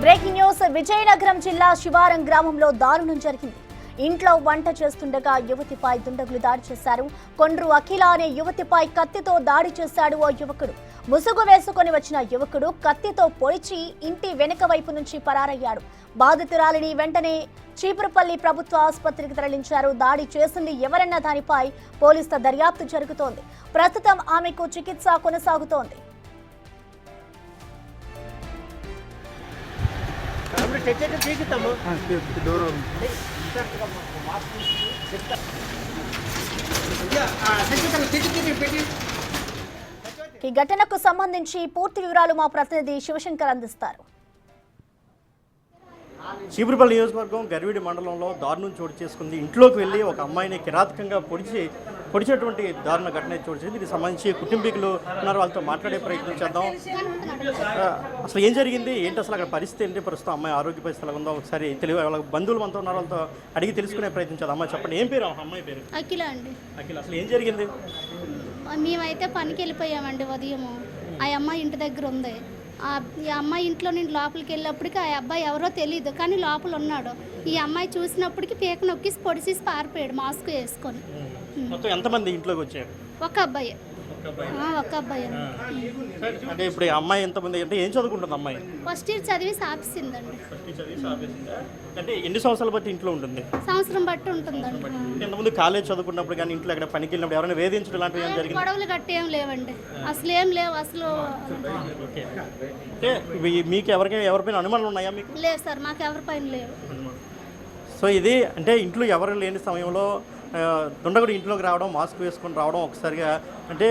Breaking news. Vizianagaram జిల్లా శివారం గ్రామంలో దారుణం జరిగింది. ఇంట్లో వంట చేస్తుండగా యువతిపై దుండగులు దాడి చేశారు. కొండ్రు అఖిల అనే యువతిపై కత్తితో దాడి చేశాడు ఓ యువకుడు. ముసుగు వేసుకొని వచ్చిన యువకుడు కత్తితో పొడిచి ఇంటి వెనుక వైపు నుంచి పరారయ్యాడు. బాధితురాలిని వెంటనే చీపురుపల్లి ప్రభుత్వ ఆసుపత్రికి తరలించారు. దాడి చేసింది ఎవరన్న దానిపై పోలీసుల దర్యాప్తు జరుగుతోంది. ప్రస్తుతం ఆమెకు చికిత్స కొనసాగుతోంది. ఈ ఘటనకు సంబంధించి పూర్తి వివరాలు మా ప్రతినిధి శివశంకర్ అందిస్తారు. చీపురుపల్లి నియోజకవర్గం గరివిడి మండలంలో దారుణం చోటు చేసుకుంది. ఇంట్లోకి వెళ్ళి ఒక అమ్మాయిని కిరాతకంగా పొడిచేటువంటి దారుణ ఘటన చోటు చేసింది. దీనికి సంబంధించి కుటుంబీకులు ఉన్నారు, వాళ్ళతో మాట్లాడే ప్రయత్నం చేద్దాం. అసలు ఏం జరిగింది, ఏంటి అసలు అక్కడ పరిస్థితి ఏంటి, ప్రస్తుతం అమ్మాయి ఆరోగ్య పరిస్థితి ఎలా ఉందో ఒకసారి వాళ్ళ బంధువులు మనతో ఉన్నారు, వాళ్ళతో అడిగి తెలుసుకునే ప్రయత్నం చేద్దాం. అమ్మాయి చెప్పండి, ఏం పేరు అమ్మాయి పేరు? అఖిల అండి. అఖిల, అసలు ఏం జరిగింది? మేమైతే పనికి వెళ్ళిపోయామండి ఉదయము. ఆ అమ్మాయి ఇంటి దగ్గర ఉంది. ఈ అమ్మాయి ఇంట్లో నుండి లోపలికి వెళ్ళినప్పటికీ ఆ అబ్బాయి ఎవరో తెలియదు, కానీ లోపల ఉన్నాడు. ఈ అమ్మాయి చూసినప్పటికీ పీక నొక్కి పొడిసేసి పారిపోయాడు మాస్క్ వేసుకొని. మొత్తం ఎంతమంది ఇంట్లోకి వచ్చారు? ఒక అబ్బాయి. ఒక అబ్బాయి అంటే ఇప్పుడు అమ్మాయి ఎంతమంది, అంటే ఏం చదువుకుంటుంది అమ్మాయి? ఫస్ట్ ఇయర్ చదివేసి ఆపేసిందండి. అంటే ఎన్ని సంవత్సరాల బట్టి ఇంట్లో ఉంటుంది? సంవత్సరం బట్టి ఉంటుందండి. ఇంతకుముందు కాలేజ్ చదువుకున్నప్పుడు కానీ ఇంట్లో ఎక్కడ పనికి వెళ్ళినప్పుడు ఎవరైనా వేధించడం లాంటివి ఏం జరిగింది? గొడవలు గట్టి ఏం లేవండి, అసలు ఏం లేవు అసలు. అంటే మీకు ఎవరిపైన అనుమానాలు ఉన్నాయా మీకు? లేదు సార్, మాకు ఎవరిపైన లేవు. సో ఇది అంటే ఇంట్లో ఎవరు లేని సమయంలో దుండగుడు ఇంట్లోకి రావడం, మాస్క్ వేసుకొని రావడం, ఒకసారిగా అంటే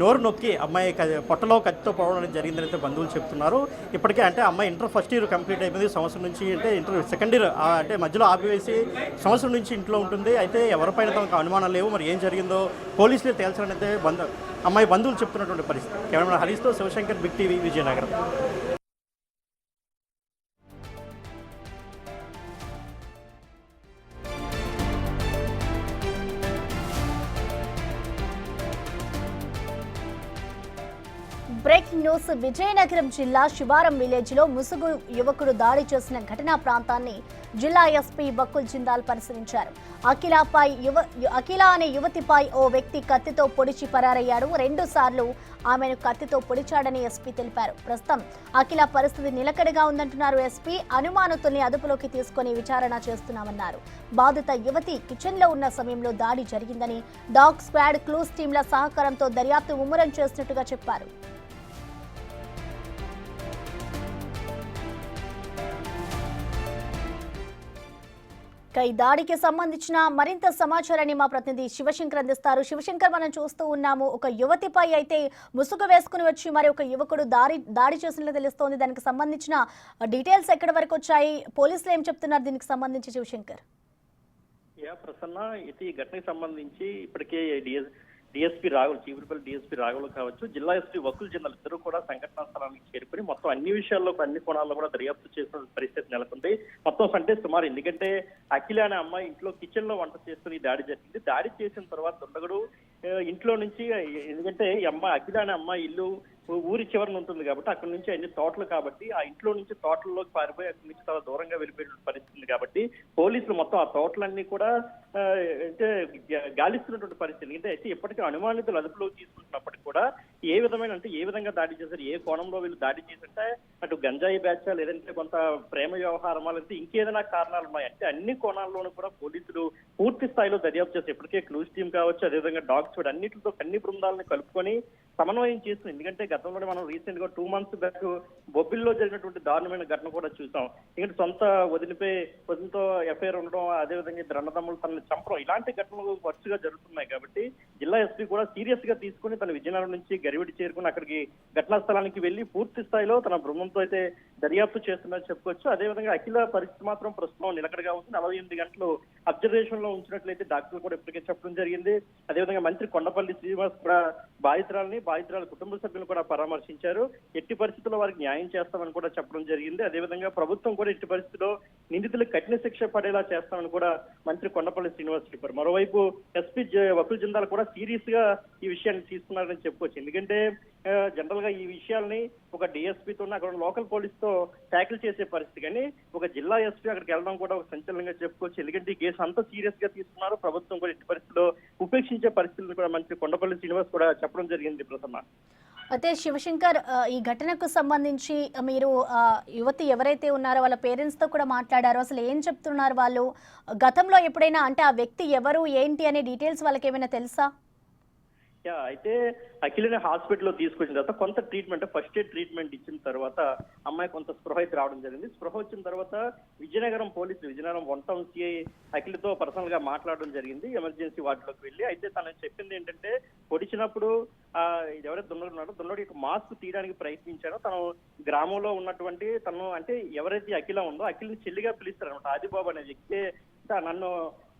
నోరు నొక్కి అమ్మాయి పొట్టలో కత్తితో పోవడం అనేది జరిగిందని అయితే బంధువులు చెప్తున్నారు. ఇప్పటికే అంటే అమ్మాయి ఇంటర్ ఫస్ట్ ఇయర్ కంప్లీట్ అయిపోయింది. సంవత్సరం నుంచి అంటే ఇంటర్ సెకండ్ ఇయర్ అంటే మధ్యలో ఆపివేసి సంవత్సరం నుంచి ఇంట్లో ఉంటుంది. అయితే ఎవరిపైన తమకు అనుమానం లేవు. మరి ఏం జరిగిందో పోలీసులే తేల్చాలని అయితే అమ్మాయి బంధువులు చెప్తున్నటువంటి పరిస్థితి. కెమెరా హరీష్తో Shivshankar, big TV, Vizianagaram. Breaking news. Vizianagaram జిల్లా శివారం విలేజ్ లో ముసుగు యువకుడు దాడి చేసిన ఘటనా ప్రాంతాన్ని జిల్లా ఎస్పీ బకుల్ జిందాల్ పరిశీలించారు. అఖిల అనే యువతిపై ఓ వ్యక్తి కత్తితో పొడిచి పరారయ్యాడు. 2 సార్లు ఆమెను కత్తితో పొడిచాడని ఎస్పీ తెలిపారు. ప్రస్తుతం అఖిల పరిస్థితి నిలకడగా ఉందంటున్నారు ఎస్పీ. అనుమానితుల్ని అదుపులోకి తీసుకుని విచారణ చేస్తున్నామన్నారు. బాధిత యువతి కిచెన్ లో ఉన్న సమయంలో దాడి జరిగిందని, డాగ్ స్క్వాడ్, క్లూస్ టీంల సహకారంతో దర్యాప్తు ముమ్మరం చేసినట్టుగా చెప్పారు. ఈ దాడికి సంబంధించిన మరింత సమాచారాన్ని మా ప్రతినిధి శివశంకర్ అందిస్తారు. శివశంకర్, మనం చూస్తూ ఉన్నాము, ఒక యువతిపై అయితే ముసుగు వేసుకుని వచ్చి మరి ఒక యువకుడు దాడి చేసినట్లు తెలుస్తోంది. దానికి సంబంధించిన డీటెయిల్స్ ఎక్కడి వరకు వచ్చాయి, పోలీసులు ఏం చెప్తున్నారు దీనికి సంబంధించి శివశంకర్? ప్రసన్న, ఈ ఘటనకు సంబంధించి ఇప్పటికే డిఎస్పీ రాఘుల్, చీపురుపల్లి డిఎస్పీ రాఘుల్ కావచ్చు, జిల్లా ఎస్పీ బకుల్ జిందాల్ ఇద్దరు కూడా సంఘటనా స్థలానికి చేరుకుని మొత్తం అన్ని విషయాల్లో, అన్ని కోణాల్లో కూడా దర్యాప్తు చేసిన పరిస్థితి నెలకొంది. మొత్తం అంటే సుమారు, ఎందుకంటే అఖిల అనే అమ్మాయి ఇంట్లో కిచెన్ లో వంట చేసుకుని దాడి జరిగింది. దాడి చేసిన తర్వాత దుండగుడు ఇంట్లో నుంచి, ఎందుకంటే ఈ అమ్మాయి అఖిల అనే అమ్మాయి ఇల్లు ఊరి చివరన ఉంటుంది కాబట్టి అక్కడి నుంచి అన్ని తోటలు కాబట్టి ఆ ఇంట్లో నుంచి తోటల్లోకి పారిపోయి అక్కడి నుంచి చాలా దూరంగా వెళ్ళిపోయిన పరిస్థితి కాబట్టి పోలీసులు మొత్తం ఆ తోటలన్నీ కూడా అంటే గాలిస్తున్నటువంటి పరిస్థితి. అంటే అయితే ఇప్పటికీ అనుమానితులు అదుపులోకి తీసుకుంటున్నప్పటికీ కూడా ఏ విధంగా దాడి చేశారు, ఏ కోణంలో వీళ్ళు దాడి చేశారంటే అటు గంజాయి బ్యాచ్, లేదంటే కొంత ప్రేమ వ్యవహారమా, లేదంటే ఇంకేదైనా కారణాలు ఉన్నాయి అంటే అన్ని కోణాల్లోనూ కూడా పోలీసులు పూర్తి స్థాయిలో దర్యాప్తు చేస్తారు. ఇప్పటికే క్లూస్ టీం కావచ్చు, అదేవిధంగా డాగ్ స్క్వాడ్ అన్నింటితో అన్ని బృందాలను కలుపుకొని సమన్వయం చేస్తుంది. ఎందుకంటే గతంలోనే మనం రీసెంట్ గా 2 months బ్యాక్ బొబ్బిల్లో జరిగినటువంటి దారుణమైన ఘటన కూడా చూసాం. ఎందుకంటే సొంత వదినతో ఎఫ్ఐఆర్ ఉండడం, అదేవిధంగా ఇద్దరు అన్నదమ్ములు తనని చంపడం, ఇలాంటి ఘటనలు వరుసగా జరుగుతున్నాయి. కాబట్టి జిల్లా ఎస్పీ కూడా సీరియస్ గా తీసుకుని తన విజయనగరం నుంచి గరివిడి చేరుకుని అక్కడికి ఘటనా స్థలానికి వెళ్లి పూర్తి స్థాయిలో తన బృందంతో అయితే దర్యాప్తు చేస్తున్నట్టు చెప్పుకోవచ్చు. అదేవిధంగా అఖిల పరిస్థితి మాత్రం ప్రస్తుతం నిలకడగా ఉంది. 48 గంటలు అబ్జర్వేషన్ లో అదుపులో ఉంచినట్లయితే డాక్టర్లు కూడా ఇప్పటికే చెప్పడం జరిగింది. అదేవిధంగా మంత్రి కొండపల్లి శ్రీనివాస్ కూడా బాధితురాల కుటుంబ సభ్యులను కూడా పరామర్శించారు. ఎట్టి పరిస్థితుల్లో వారికి న్యాయం చేస్తామని కూడా చెప్పడం జరిగింది. అదేవిధంగా ప్రభుత్వం కూడా ఎట్టి పరిస్థితుల్లో నిందితులకు కఠిన శిక్ష పడేలా చేస్తామని కూడా మంత్రి కొండపల్లి శ్రీనివాస్ చెప్పారు. మరోవైపు ఎస్పీ వకుల్ జిందాల్ కూడా సీరియస్ గా ఈ విషయాన్ని తీసుకున్నారని చెప్పుకోవచ్చు. ఎందుకంటే జనరల్ గా ఈ విషయాల్ని ఒక డిఎస్పీతో అక్కడ లోకల్ పోలీస్ తో ట్యాకిల్ చేసే పరిస్థితి, కానీ ఒక జిల్లా ఎస్పీ అక్కడికి వెళ్ళడం కూడా ఒక సంచలనంగా చెప్పుకోవచ్చు. ఎందుకంటే ఈ కేసు అంతా సీరియస్ గా తీసుకున్నారు. ప్రభుత్వం కూడా ఎట్టి పరిస్థితుల్లో ఉపేక్షించే పరిస్థితులను కూడా మంత్రి కొండపల్లి శ్రీనివాస్ కూడా చెప్పడం జరిగింది. ప్రసన్న, అయితే శివశంకర్, ఈ ఘటనకు సంబంధించి మీరు యువతి ఎవరైతే ఉన్నారో వాళ్ళ పేరెంట్స్ తో కూడా మాట్లాడారో, అసలు ఏం చెప్తున్నారు వాళ్ళు? గతంలో ఎప్పుడైనా అంటే ఆ వ్యక్తి ఎవరు ఏంటి అనే డీటెయిల్స్ వాళ్ళకి ఏమైనా తెలుసా? అయితే అఖిలని హాస్పిటల్లో తీసుకొచ్చిన తర్వాత కొంత ట్రీట్మెంట్, ఫస్ట్ ఎయిడ్ ట్రీట్మెంట్ ఇచ్చిన తర్వాత అమ్మాయి కొంత స్పృహ అయితే రావడం జరిగింది. స్పృహ వచ్చిన తర్వాత విజయనగరం 1 టౌన్ సిఐ అఖిలతో పర్సనల్ గా మాట్లాడడం జరిగింది. ఎమర్జెన్సీ వార్డులోకి వెళ్ళి అయితే తను చెప్పింది ఏంటంటే, పొడిచినప్పుడు ఎవరైతే దున్నడు యొక్క మాస్క్ తీయడానికి ప్రయత్నించాడో తను గ్రామంలో ఉన్నటువంటి తను అంటే ఎవరైతే అఖిల ఉందో అఖిల్ని చెల్లిగా పిలుస్తారనమాట. ఆదిబాబు అనే వ్యక్తి నన్ను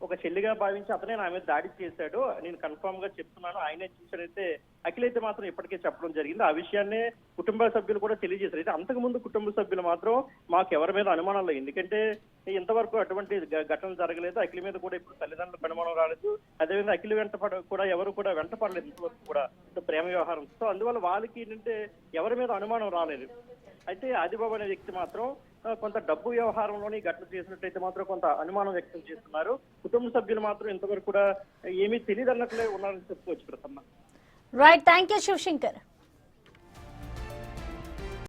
ఒక చెల్లిగా భావించి అతనే నా మీద దాడి చేశాడు, నేను కన్ఫర్మ్ గా చెప్తున్నాను, ఆయనే చూసారైతే అఖిలైతే మాత్రం ఇప్పటికే చెప్పడం జరిగింది. ఆ విషయాన్ని కుటుంబ సభ్యులు కూడా తెలియజేశారు. అయితే అంతకుముందు కుటుంబ సభ్యులు మాత్రం మాకు ఎవరి మీద అనుమానాలు, ఎందుకంటే ఇంతవరకు అటువంటి ఘటన జరగలేదు, అఖిల మీద కూడా ఇప్పుడు తల్లిదండ్రులకు అనుమానం రాలేదు, అదేవిధంగా అఖిల కూడా ఎవరు కూడా వెంటపడలేదు ఇంతవరకు కూడా ప్రేమ వ్యవహారం. సో అందువల్ల వాళ్ళకి ఏంటంటే ఎవరి మీద అనుమానం రాలేదు. అయితే ఆదిబాబు అనే వ్యక్తి మాత్రం కొంత డబ్బు వ్యవహారంలోని ఘటన చేసినట్టయితే మాత్రం కొంత అనుమానం వ్యక్తం చేస్తున్నారు. కుటుంబ సభ్యులు మాత్రం ఇంతవరకు కూడా ఏమీ తెలియదు అన్నట్లే ఉన్నారని చెప్పుకోవచ్చు. Prasanna, right, thank you Shivshankar.